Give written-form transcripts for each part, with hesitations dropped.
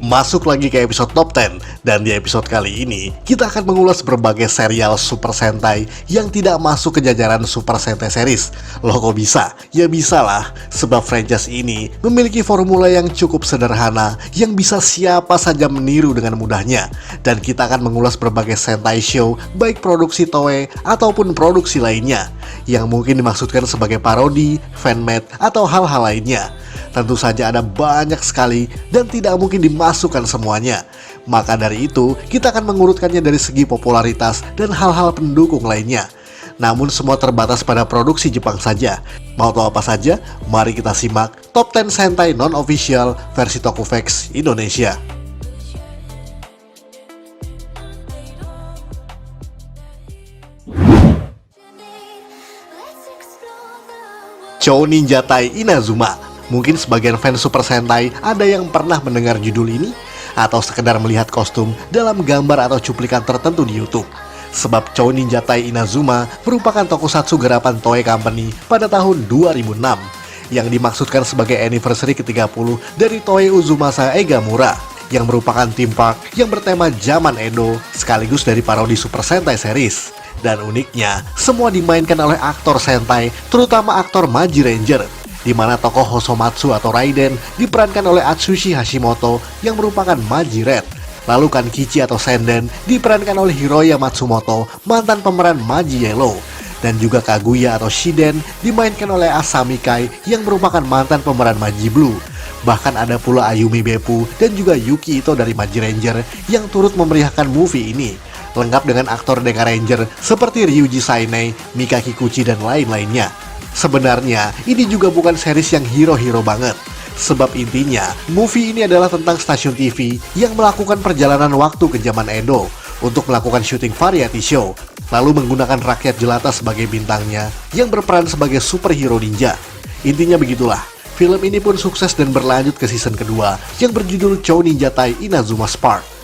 Masuk lagi ke episode Top 10. Dan di episode kali ini, kita akan mengulas berbagai serial Super Sentai yang tidak masuk ke jajaran Super Sentai series. Loh kok bisa? Ya bisa lah, sebab franchise ini memiliki formula yang cukup sederhana yang bisa siapa saja meniru dengan mudahnya. Dan kita akan mengulas berbagai Sentai show, baik produksi Toei ataupun produksi lainnya, yang mungkin dimaksudkan sebagai parodi, fanmade, atau hal-hal lainnya. Tentu saja ada banyak sekali dan tidak mungkin dimasukkan semuanya. Maka dari itu, kita akan mengurutkannya dari segi popularitas dan hal-hal pendukung lainnya. Namun semua terbatas pada produksi Jepang saja. Mau tahu apa saja? Mari kita simak Top 10 Sentai Non-Official versi Tokuvex Indonesia. Chouninjatai Inazuma. Mungkin sebagian fans Super Sentai ada yang pernah mendengar judul ini atau sekedar melihat kostum dalam gambar atau cuplikan tertentu di YouTube. Sebab Chouninjatai Inazuma merupakan tokusatsu garapan Toei Company pada tahun 2006 yang dimaksudkan sebagai anniversary ke-30 dari Toei Uzumasa Eigamura, yang merupakan theme park yang bertema zaman Edo sekaligus dari parodi Super Sentai series. Dan uniknya, semua dimainkan oleh aktor Sentai, terutama aktor Maji Ranger, di mana tokoh Hosomatsu atau Raiden diperankan oleh Atsushi Hashimoto yang merupakan Maji Red. Lalu Kankichi atau Senden diperankan oleh Hiroya Matsumoto, mantan pemeran Maji Yellow. Dan juga Kaguya atau Shiden dimainkan oleh Asami Kai yang merupakan mantan pemeran Maji Blue. Bahkan ada pula Ayumi Beppu dan juga Yuki Ito dari Maji Ranger yang turut memeriahkan movie ini, lengkap dengan aktor Deka Ranger seperti Ryuji Sainai, Mika Kikuchi, dan lain-lainnya. Sebenarnya, ini juga bukan series yang hero-hero banget. Sebab intinya, movie ini adalah tentang stasiun TV yang melakukan perjalanan waktu ke zaman Edo untuk melakukan syuting variety show, lalu menggunakan rakyat jelata sebagai bintangnya yang berperan sebagai superhero ninja. Intinya begitulah. Film ini pun sukses dan berlanjut ke season kedua yang berjudul Chouninjatai Inazuma Spark.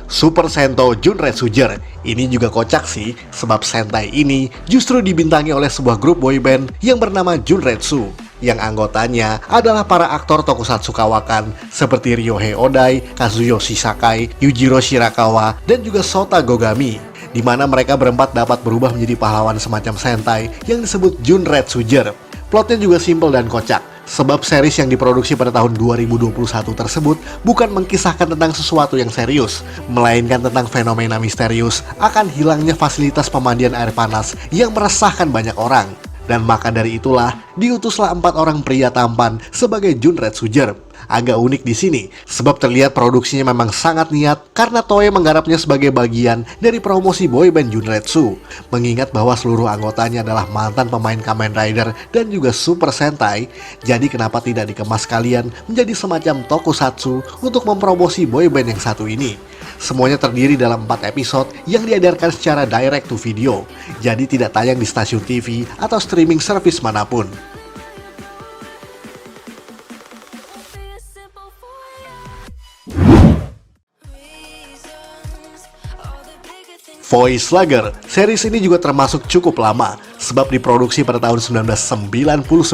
Super Sento Junretsuger. Ini juga kocak sih, sebab Sentai ini justru dibintangi oleh sebuah grup boyband yang bernama Junretsu, yang anggotanya adalah para aktor tokusatsu kawakan seperti Ryohei Odai, Kazuyoshi Sakai, Yujiro Shirakawa, dan juga Sota Gogami, di mana mereka berempat dapat berubah menjadi pahlawan semacam Sentai yang disebut Junretsuger. Plotnya juga simpel dan kocak, sebab series yang diproduksi pada tahun 2021 tersebut bukan mengkisahkan tentang sesuatu yang serius, melainkan tentang fenomena misterius akan hilangnya fasilitas pemandian air panas yang meresahkan banyak orang. Dan maka dari itulah diutuslah 4 orang pria tampan sebagai Junretsuger. Agak unik di sini, sebab terlihat produksinya memang sangat niat karena Toei menggarapnya sebagai bagian dari promosi boyband Junretsu. Mengingat bahwa seluruh anggotanya adalah mantan pemain Kamen Rider dan juga Super Sentai, jadi kenapa tidak dikemas sekalian menjadi semacam tokusatsu untuk mempromosi boyband yang satu ini. Semuanya terdiri dalam 4 episode yang diedarkan secara direct to video, jadi tidak tayang di stasiun TV atau streaming service manapun. Voice Slugger, series ini juga termasuk cukup lama, sebab diproduksi pada tahun 1999.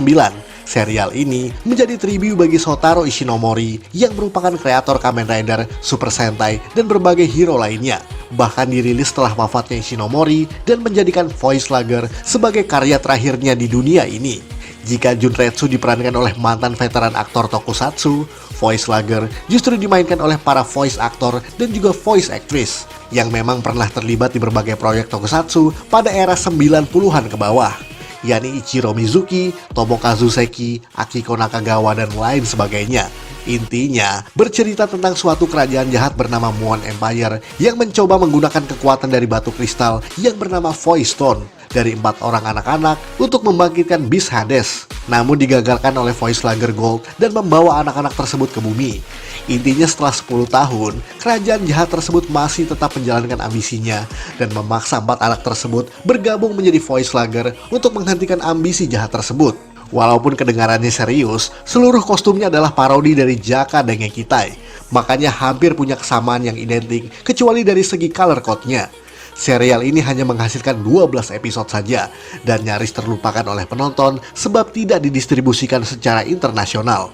Serial ini menjadi tribute bagi Shotaro Ishinomori yang merupakan kreator Kamen Rider, Super Sentai, dan berbagai hero lainnya. Bahkan dirilis setelah wafatnya Ishinomori dan menjadikan Voice Slugger sebagai karya terakhirnya di dunia ini. Jika Junretsu diperankan oleh mantan veteran aktor tokusatsu, Voice Slugger justru dimainkan oleh para voice actor dan juga voice actress yang memang pernah terlibat di berbagai proyek tokusatsu pada era 90-an ke bawah, yakni Ichiro Mizuki, Tomokazu Seki, Akiko Nakagawa, dan lain sebagainya. Intinya, bercerita tentang suatu kerajaan jahat bernama Muon Empire yang mencoba menggunakan kekuatan dari batu kristal yang bernama Voice Stone dari 4 orang anak-anak untuk membangkitkan Beast Hades. Namun digagalkan oleh Voice Slugger Gold dan membawa anak-anak tersebut ke bumi. Intinya setelah 10 tahun, kerajaan jahat tersebut masih tetap menjalankan ambisinya dan memaksa 4 anak tersebut bergabung menjadi Voice Slugger untuk menghentikan ambisi jahat tersebut. Walaupun kedengarannya serius, seluruh kostumnya adalah parodi dari Jaka Dengekitai. Makanya hampir punya kesamaan yang identik, kecuali dari segi color code-nya. serial ini hanya menghasilkan 12 episode saja dan nyaris terlupakan oleh penonton sebab tidak didistribusikan secara internasional.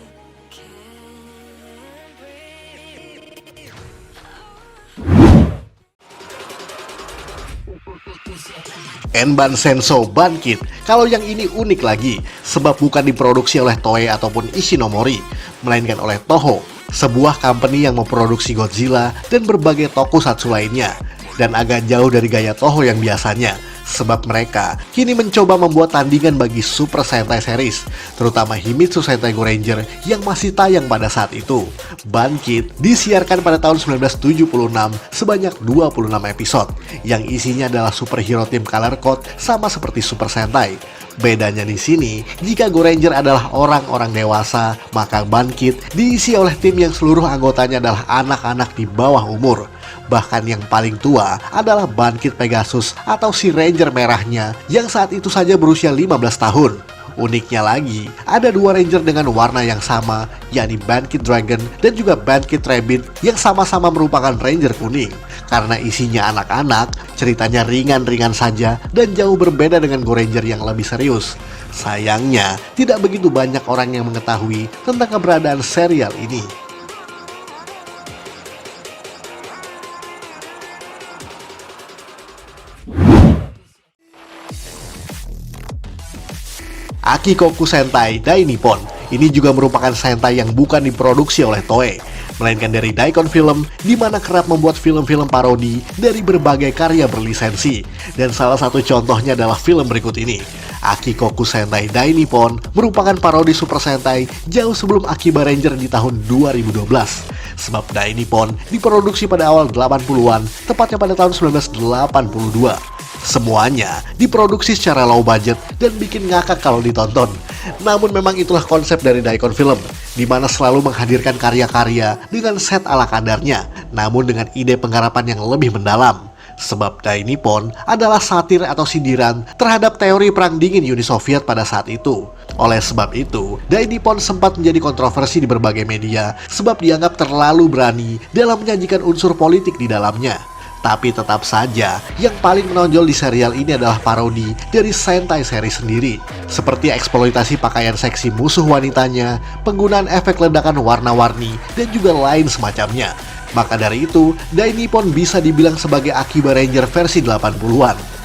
Enban Senso Bankid, kalau yang ini unik lagi, sebab bukan diproduksi oleh Toei ataupun Ishinomori, melainkan oleh Toho, sebuah company yang memproduksi Godzilla dan berbagai tokusatsu lainnya, dan agak jauh dari gaya Toho yang biasanya, sebab mereka kini mencoba membuat tandingan bagi Super Sentai series, terutama Himitsu Sentai Goranger yang masih tayang pada saat itu. Bankid disiarkan pada tahun 1976 sebanyak 26 episode, yang isinya adalah superhero tim Color Code sama seperti Super Sentai. Bedanya di sini, jika Goranger adalah orang-orang dewasa, maka Bankid diisi oleh tim yang seluruh anggotanya adalah anak-anak di bawah umur. Bahkan yang paling tua adalah Bankid Pegasus atau si Ranger merahnya yang saat itu saja berusia 15 tahun. Uniknya lagi, ada dua Ranger dengan warna yang sama, yakni Bankid Dragon dan juga Bankid Rabbit yang sama-sama merupakan Ranger kuning. Karena isinya anak-anak, ceritanya ringan-ringan saja dan jauh berbeda dengan Goranger yang lebih serius. Sayangnya, tidak begitu banyak orang yang mengetahui tentang keberadaan serial ini. Akikoku Sentai Dai Nippon. Ini juga merupakan Sentai yang bukan diproduksi oleh Toei, melainkan dari Daikon Film, di mana kerap membuat film-film parodi dari berbagai karya berlisensi. Dan salah satu contohnya adalah film berikut ini. Akikoku Sentai Dai Nippon merupakan parodi Super Sentai jauh sebelum Akiba Ranger di tahun 2012. Sebab Dai Nippon diproduksi pada awal 80-an, tepatnya pada tahun 1982. Semuanya diproduksi secara low budget dan bikin ngakak kalau ditonton. Namun memang itulah konsep dari Daikon Film, di mana selalu menghadirkan karya-karya dengan set ala kadarnya, namun dengan ide penggarapan yang lebih mendalam. Sebab Dai Nippon adalah satir atau sindiran terhadap teori perang dingin Uni Soviet pada saat itu. Oleh sebab itu, Dai Nippon sempat menjadi kontroversi di berbagai media sebab dianggap terlalu berani dalam menyajikan unsur politik di dalamnya. Tapi tetap saja, yang paling menonjol di serial ini adalah parodi dari Sentai seri sendiri, seperti eksploitasi pakaian seksi musuh wanitanya, penggunaan efek ledakan warna-warni, dan juga lain semacamnya. Maka dari itu, Dai Nippon bisa dibilang sebagai Akiba Ranger versi 80-an.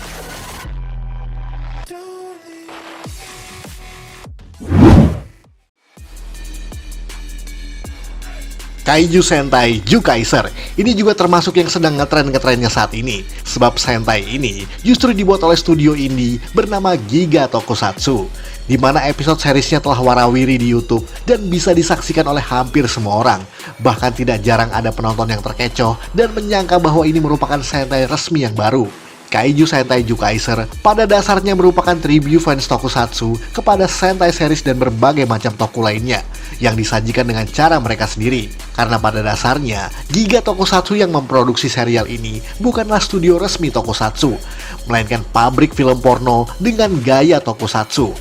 Kaiju Sentai Jukaiser. Ini juga termasuk yang sedang ngetren-ngetrennya saat ini. Sebab Sentai ini justru dibuat oleh studio indie bernama Giga Tokusatsu, di mana episode seriesnya telah warawiri di YouTube dan bisa disaksikan oleh hampir semua orang. Bahkan tidak jarang ada penonton yang terkecoh dan menyangka bahwa ini merupakan Sentai resmi yang baru. Kaiju Sentai Jukaiser pada dasarnya merupakan tribute fans Tokusatsu kepada Sentai series dan berbagai macam toku lainnya yang disajikan dengan cara mereka sendiri. Karena pada dasarnya, Giga Tokusatsu yang memproduksi serial ini bukanlah studio resmi Tokusatsu, melainkan pabrik film porno dengan gaya Tokusatsu.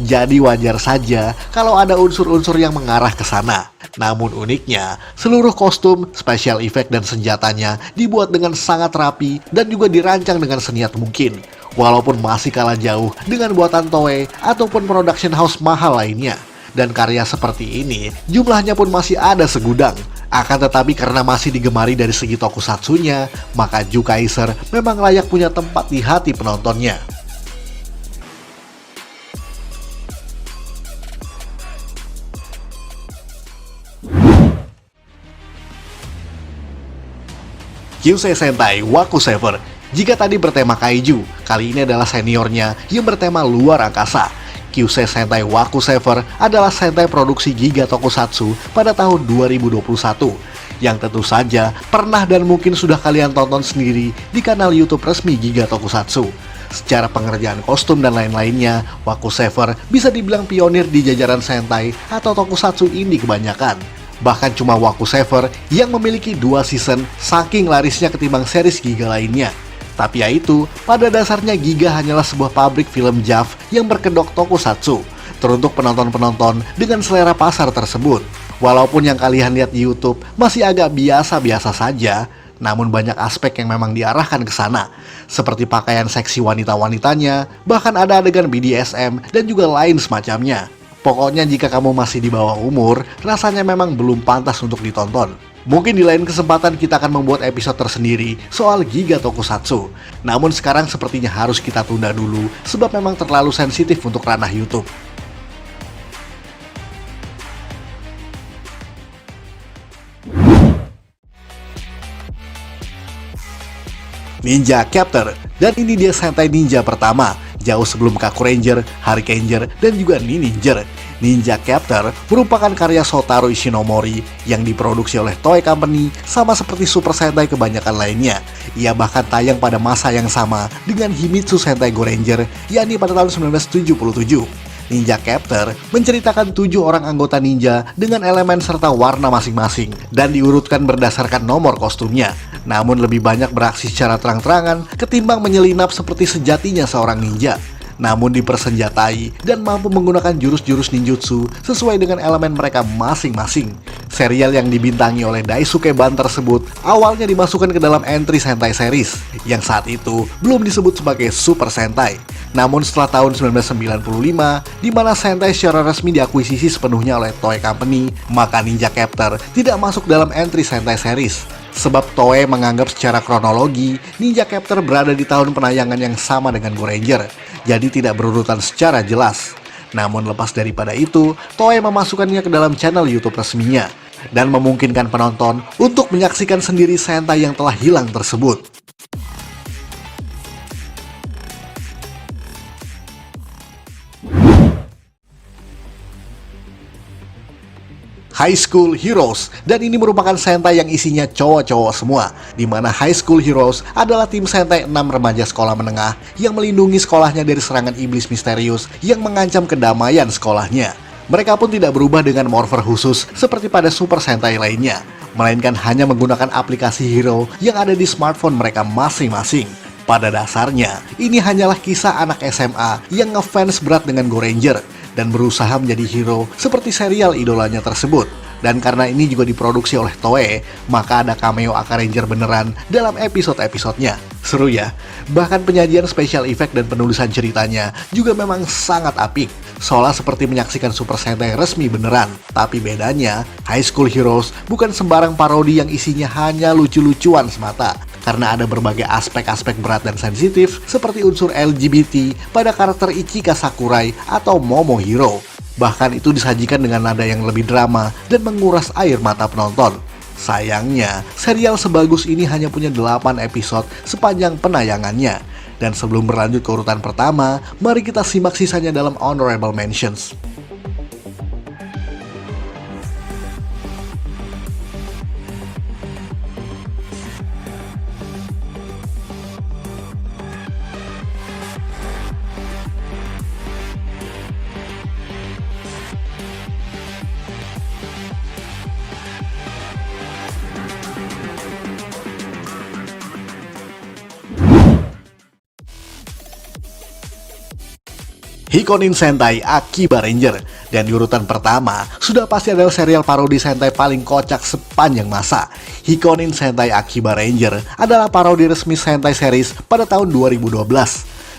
Jadi wajar saja kalau ada unsur-unsur yang mengarah ke sana. Namun uniknya, seluruh kostum, special effect, dan senjatanya dibuat dengan sangat rapi dan juga dirancang dengan seniat mungkin, walaupun masih kalah jauh dengan buatan Toei ataupun production house mahal lainnya. Dan karya seperti ini jumlahnya pun masih ada segudang. Akan tetapi karena masih digemari dari segi tokusatsunya, maka Jukaiser memang layak punya tempat di hati penontonnya. Kyusei Sentai Waku Saver. Jika tadi bertema kaiju, kali ini adalah seniornya yang bertema luar angkasa. Kyusei Sentai Waku Saver adalah Sentai produksi Giga Tokusatsu pada tahun 2021, yang tentu saja pernah dan mungkin sudah kalian tonton sendiri di kanal YouTube resmi Giga Tokusatsu. Secara pengerjaan kostum dan lain-lainnya, Waku Saver bisa dibilang pionir di jajaran Sentai atau Tokusatsu indie kebanyakan. Bahkan cuma Waku Saver yang memiliki 2 season saking larisnya ketimbang series Giga lainnya. Tapi ya itu, pada dasarnya Giga hanyalah sebuah pabrik film JAV yang berkedok Tokusatsu, teruntuk penonton-penonton dengan selera pasar tersebut. Walaupun yang kalian lihat di YouTube masih agak biasa-biasa saja, Namun banyak aspek yang memang diarahkan ke sana, seperti pakaian seksi wanita-wanitanya, bahkan ada adegan BDSM dan juga lain semacamnya. Pokoknya jika kamu masih di bawah umur, rasanya memang belum pantas untuk ditonton. Mungkin di lain kesempatan kita akan membuat episode tersendiri soal Giga Tokusatsu. Namun sekarang sepertinya harus kita tunda dulu, sebab memang terlalu sensitif untuk ranah YouTube. Ninja Captor, dan ini dia Sentai Ninja pertama, jauh sebelum Kaku Ranger, Hurricaneger, dan juga Ninja. Ninja Captor merupakan karya Shotaro Ishinomori yang diproduksi oleh Toei Company sama seperti Super Sentai kebanyakan lainnya. Ia bahkan tayang pada masa yang sama dengan Himitsu Sentai Goranger, yakni pada tahun 1977. Ninja Captor menceritakan 7 orang anggota ninja dengan elemen serta warna masing-masing dan diurutkan berdasarkan nomor kostumnya. Namun lebih banyak beraksi secara terang-terangan ketimbang menyelinap seperti sejatinya seorang ninja. Namun dipersenjatai dan mampu menggunakan jurus-jurus ninjutsu sesuai dengan elemen mereka masing-masing. Serial yang dibintangi oleh Daisuke Ban tersebut awalnya dimasukkan ke dalam entry Sentai series yang saat itu belum disebut sebagai Super Sentai. Namun setelah tahun 1995, di mana Sentai secara resmi diakuisisi sepenuhnya oleh Toei Company, maka Ninja Captor tidak masuk dalam entry Sentai series. Sebab Toei menganggap secara kronologi, Ninja Captor berada di tahun penayangan yang sama dengan Goranger, jadi tidak berurutan secara jelas. Namun lepas daripada itu, Toei memasukkannya ke dalam channel YouTube resminya, dan memungkinkan penonton untuk menyaksikan sendiri Sentai yang telah hilang tersebut. High School Heroes, dan ini merupakan Sentai yang isinya cowok-cowok semua, di mana High School Heroes adalah tim Sentai 6 remaja sekolah menengah yang melindungi sekolahnya dari serangan iblis misterius yang mengancam kedamaian sekolahnya. Mereka pun tidak berubah dengan morpher khusus seperti pada Super Sentai lainnya, melainkan hanya menggunakan aplikasi hero yang ada di smartphone mereka masing-masing. Pada dasarnya, ini hanyalah kisah anak SMA yang ngefans berat dengan Goranger dan berusaha menjadi hero seperti serial idolanya tersebut. Dan karena ini juga diproduksi oleh Toei, maka ada cameo Aka Ranger beneran dalam episode-episodenya. Seru ya? Bahkan penyajian special effect dan penulisan ceritanya juga memang sangat apik, seolah seperti menyaksikan Super Sentai resmi beneran. Tapi bedanya, High School Heroes bukan sembarang parodi yang isinya hanya lucu-lucuan semata, karena ada berbagai aspek-aspek berat dan sensitif seperti unsur LGBT pada karakter Ichika Sakurai atau Momo Hero. Bahkan itu disajikan dengan nada yang lebih drama dan menguras air mata penonton. Sayangnya, serial sebagus ini hanya punya 8 episode sepanjang penayangannya. Dan sebelum berlanjut ke urutan pertama, mari kita simak sisanya dalam Honorable Mentions. Hikonin Sentai Akiba Ranger, dan di urutan pertama sudah pasti adalah serial parodi Sentai paling kocak sepanjang masa. Hikonin Sentai Akiba Ranger adalah parodi resmi Sentai series pada tahun 2012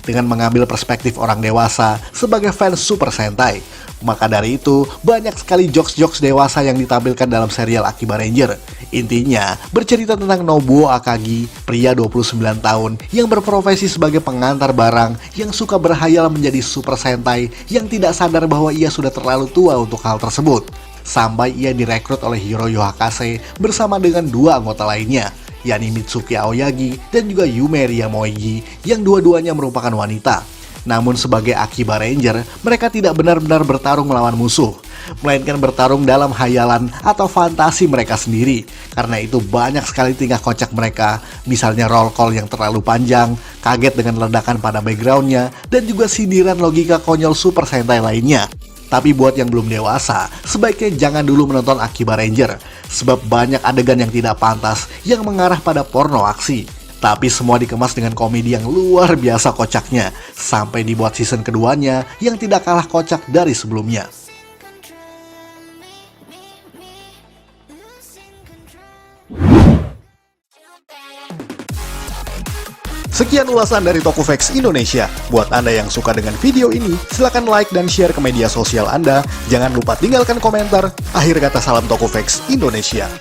dengan mengambil perspektif orang dewasa sebagai fans Super Sentai. Maka dari itu, banyak sekali jokes-jokes dewasa yang ditampilkan dalam serial Akiba Ranger. Intinya, bercerita tentang Nobuo Akagi, pria 29 tahun yang berprofesi sebagai pengantar barang yang suka berhayal menjadi Super Sentai yang tidak sadar bahwa ia sudah terlalu tua untuk hal tersebut. Sampai ia direkrut oleh Hiroyo Hakase bersama dengan 2 anggota lainnya, yakni Mitsuki Aoyagi dan juga Yumeria Moegi, yang dua-duanya merupakan wanita. Namun sebagai Akiba Ranger, mereka tidak benar-benar bertarung melawan musuh, melainkan bertarung dalam hayalan atau fantasi mereka sendiri. Karena itu banyak sekali tingkah kocak mereka, misalnya roll call yang terlalu panjang, kaget dengan ledakan pada backgroundnya, dan juga sindiran logika konyol Super Sentai lainnya. Tapi buat yang belum dewasa, sebaiknya jangan dulu menonton Akiba Ranger, sebab banyak adegan yang tidak pantas yang mengarah pada porno aksi. Tapi semua dikemas dengan komedi yang luar biasa kocaknya, sampai dibuat season keduanya yang tidak kalah kocak dari sebelumnya. Sekian ulasan dari Tokufex Indonesia. Buat Anda yang suka dengan video ini, silahkan like dan share ke media sosial Anda. Jangan lupa tinggalkan komentar. Akhir kata salam Tokufex Indonesia.